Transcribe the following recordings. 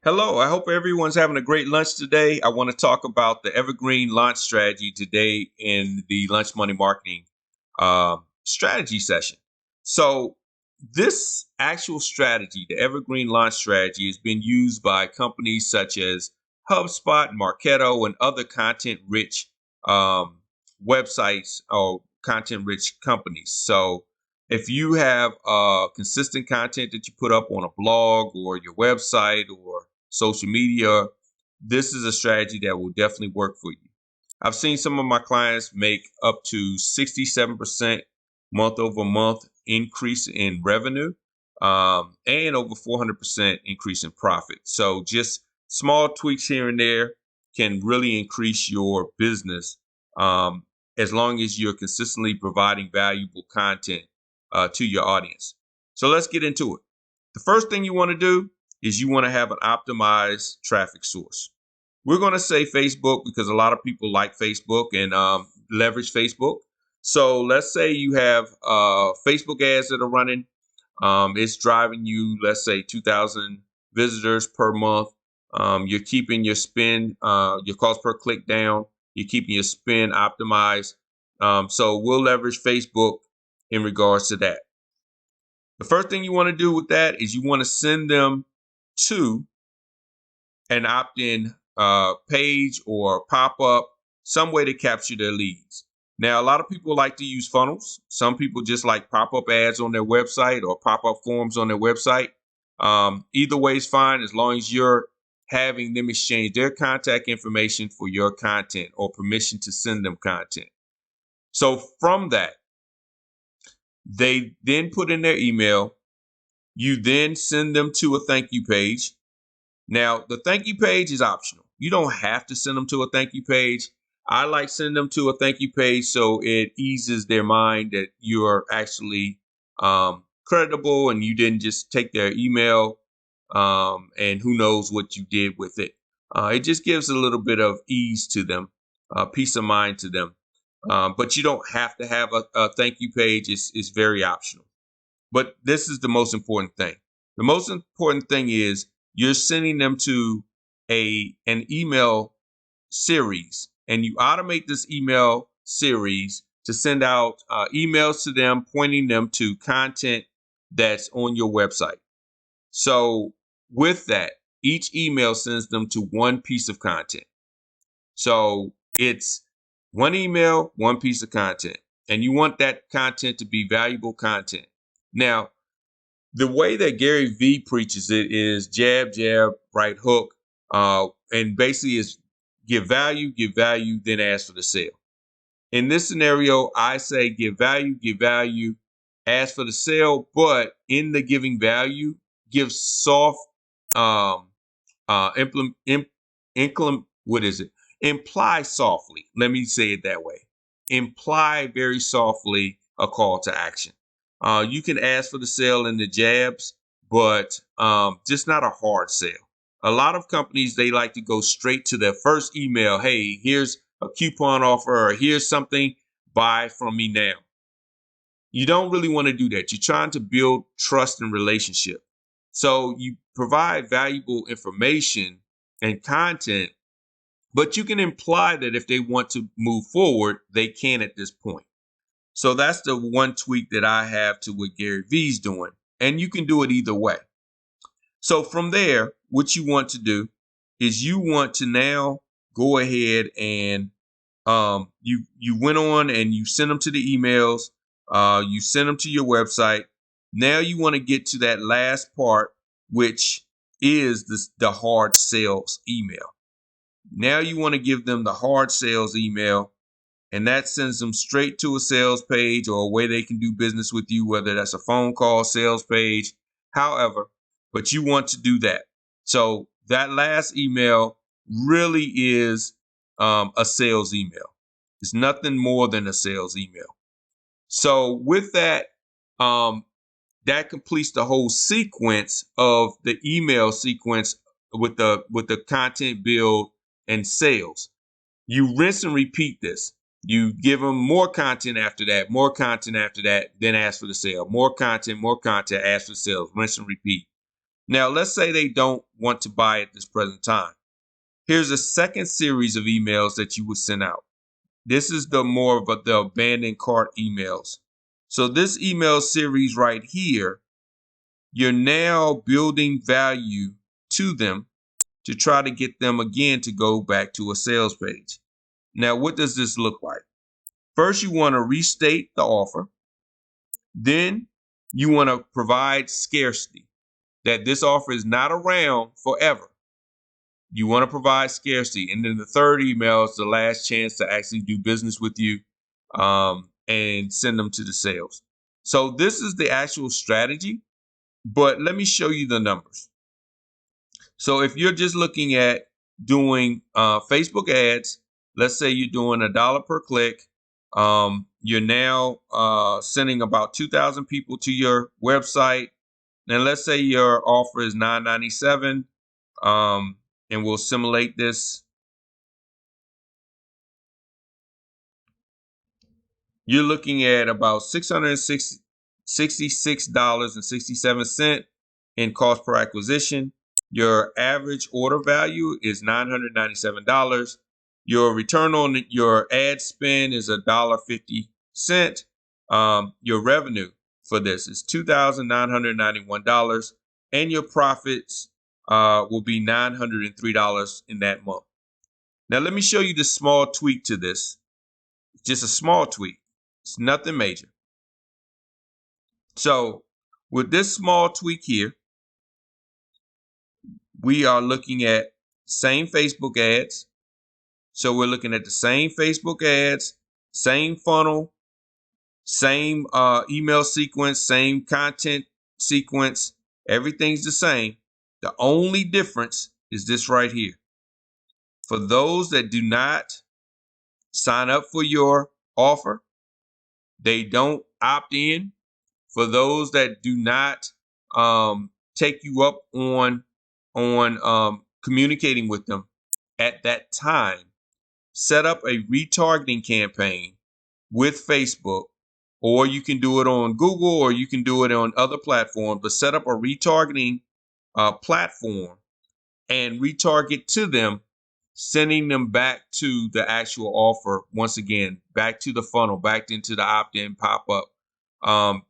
Hello, I hope everyone's having a great lunch today. I want to talk about the evergreen launch strategy today in the lunch money marketing strategy session. So, this actual strategy, the evergreen launch strategy, has been used by companies such as Hubspot, Marketo, and other content rich um, websites or content rich companies. So, if you have consistent content that you put up on a blog or your website or social media, this is a strategy that will definitely work for you. I've seen some of my clients make up to 67% month over month increase in revenue and over 400% increase in profit. So just small tweaks here and there can really increase your business um, as long as you're consistently providing valuable content to your audience. So let's get into it. The first thing you want to do is you want to have an optimized traffic source. We're going to say Facebook because a lot of people like Facebook and leverage Facebook. So let's say you have Facebook ads that are running. It's driving you, let's say, 2,000 visitors per month. You're keeping your spend, your cost per click down. You're keeping your spend optimized. So we'll leverage Facebook in regards to that. The first thing you want to do with that is you want to send them to an opt-in page or pop-up, some way to capture their leads. Now, a lot of people like to use funnels. Some people just like pop-up ads on their website or pop-up forms on their website. Either way is fine as long as you're having them exchange their contact information for your content or permission to send them content. So from that, they then put in their email. You then send them to a thank you page. Now, the thank you page is optional. You don't have to send them to a thank you page. I like sending them to a thank you page so it eases their mind that you're actually credible and you didn't just take their email and who knows what you did with it. It just gives a little bit of ease to them, peace of mind to them. But you don't have to have a thank you page. It's very optional. But this is the most important thing. The most important thing is you're sending them to an email series, and you automate this email series to send out emails to them, pointing them to content that's on your website. So with that, each email sends them to one piece of content. So it's one email, one piece of content, and you want that content to be valuable content. Now, the way that Gary Vee preaches it is jab, jab, right hook, and basically is give value, then ask for the sale. In this scenario, I say give value, ask for the sale, but in the giving value, give soft, implement, what is it? Imply softly. Let me say it that way. Imply very softly a call to action. You can ask for the sale in the jabs, but just not a hard sale. A lot of companies, they like to go straight to their first email. Hey, here's a coupon offer, or here's something, buy from me now. You don't really want to do that. You're trying to build trust and relationship. So you provide valuable information and content, but you can imply that if they want to move forward, they can at this point. So that's the one tweak that I have to what Gary Vee's doing. And you can do it either way. So from there, what you want to do is you want to now go ahead and you went on and you sent them to the emails. You sent them to your website. Now you want to get to that last part, which is the hard sales email. Now you want to give them the hard sales email, and that sends them straight to a sales page or a way they can do business with you, whether that's a phone call, sales page, however, but you want to do that. So that last email really is a sales email. It's nothing more than a sales email. So with that, that completes the whole sequence of the email sequence with the content build and sales. You rinse and repeat this. You give them more content after that, more content after that, then ask for the sale. More content, ask for sales, rinse and repeat. Now, let's say they don't want to buy at this present time. Here's a second series of emails that you would send out. This is the more of the abandoned cart emails. So this email series right here, you're now building value to them to try to get them again to go back to a sales page. Now, what does this look like? First, you want to restate the offer. Then you want to provide scarcity, that this offer is not around forever. You want to provide scarcity. And then the third email is the last chance to actually do business with you, and send them to the sales. So this is the actual strategy, but let me show you the numbers. So if you're just looking at doing Facebook ads, let's say you're doing $1 per click. You're now sending about 2,000 people to your website. And let's say your offer is $9.97. And we'll simulate this. You're looking at about $666.67 in cost per acquisition. Your average order value is $997. Your return on your ad spend is $1.50. Your revenue for this is $2,991, and your profits will be $903 in that month. Now, let me show you the small tweak to this. Just a small tweak. It's nothing major. So with this small tweak here, we are looking at same Facebook ads. So we're looking at the same Facebook ads, same funnel, same email sequence, same content sequence. Everything's the same. The only difference is this right here. For those that do not sign up for your offer, they don't opt in. For those that do not take you up on communicating with them at that time, set up a retargeting campaign with Facebook, or you can do it on Google, or you can do it on other platforms, but set up a retargeting platform and retarget to them, sending them back to the actual offer. Once again, back to the funnel, back into the opt-in pop-up.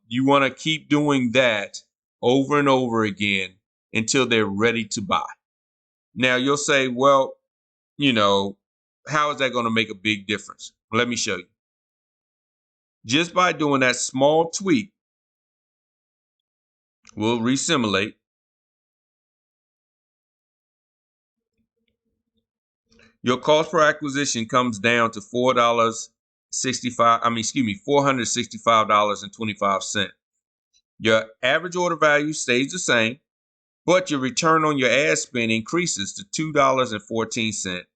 You want to keep doing that over and over again until they're ready to buy. Now you'll say, well, how is that going to make a big difference? Let me show you. Just by doing that small tweak, we'll resimulate. Your cost per acquisition comes down to $465.25. Your average order value stays the same, but your return on your ad spend increases to $2.14.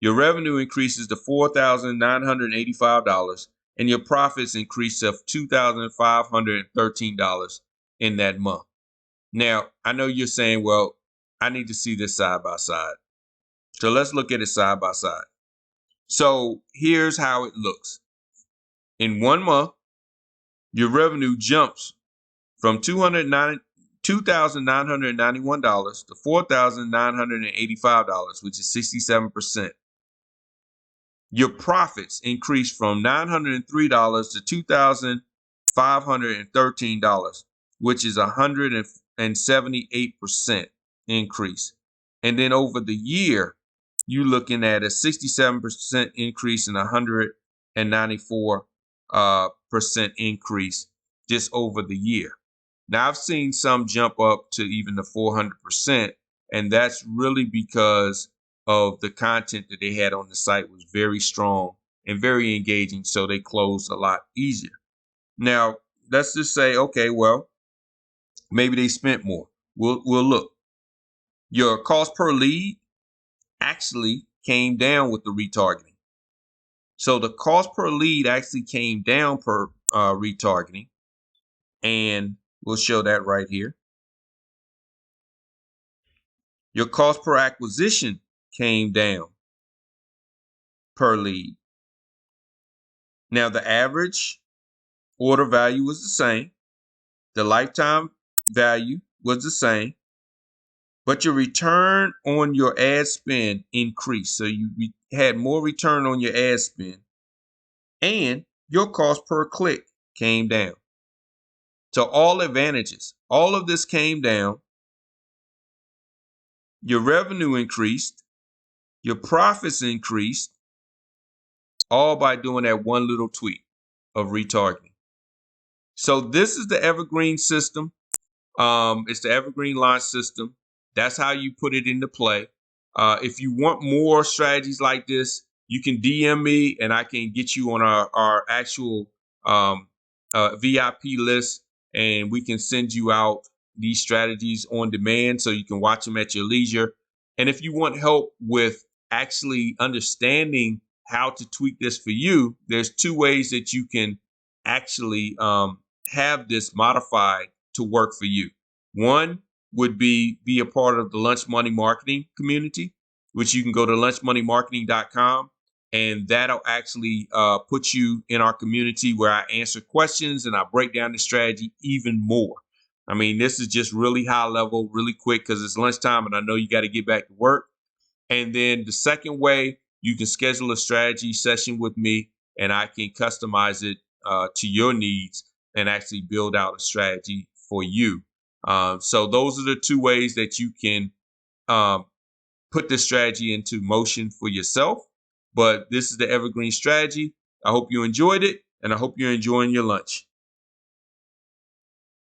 Your revenue increases to $4,985, and your profits increase to $2,513 in that month. Now, I know you're saying, well, I need to see this side by side. So let's look at it side by side. So here's how it looks. In 1 month, your revenue jumps from $2,991 to $4,985, which is 67%. Your profits increase from $903 to $2,513, which is 178% increase. And then over the year, you're looking at a 67% increase and 194% increase just over the year. Now, I've seen some jump up to even the 400%, and that's really because of the content that they had on the site was very strong and very engaging, so they closed a lot easier. Now, let's just say, okay, well, maybe they spent more. We'll look. Your cost per lead actually came down with the retargeting. So the cost per lead actually came down per retargeting, and we'll show that right here. Your cost per acquisition came down per lead. Now the average order value was the same. The lifetime value was the same. but your return on your ad spend increased. So you had more return on your ad spend, and your cost per click came down. So all advantages, all of this came down. Your revenue increased, your profits increased, all by doing that one little tweak of retargeting. So this is the evergreen system. It's the evergreen launch system. That's how you put it into play. If you want more strategies like this, you can DM me and I can get you on our actual VIP list, and we can send you out these strategies on demand so you can watch them at your leisure. And if you want help with actually understanding how to tweak this for you, there's two ways that you can actually have this modified to work for you. One would be a part of the Lunch Money Marketing community, which you can go to lunchmoneymarketing.com, and that'll actually put you in our community where I answer questions and I break down the strategy even more. I mean, this is just really high level, really quick because it's lunchtime and I know you got to get back to work. And then the second way, you can schedule a strategy session with me and I can customize it to your needs and actually build out a strategy for you. So those are the two ways that you can put this strategy into motion for yourself. But this is the evergreen strategy. I hope you enjoyed it, and I hope you're enjoying your lunch.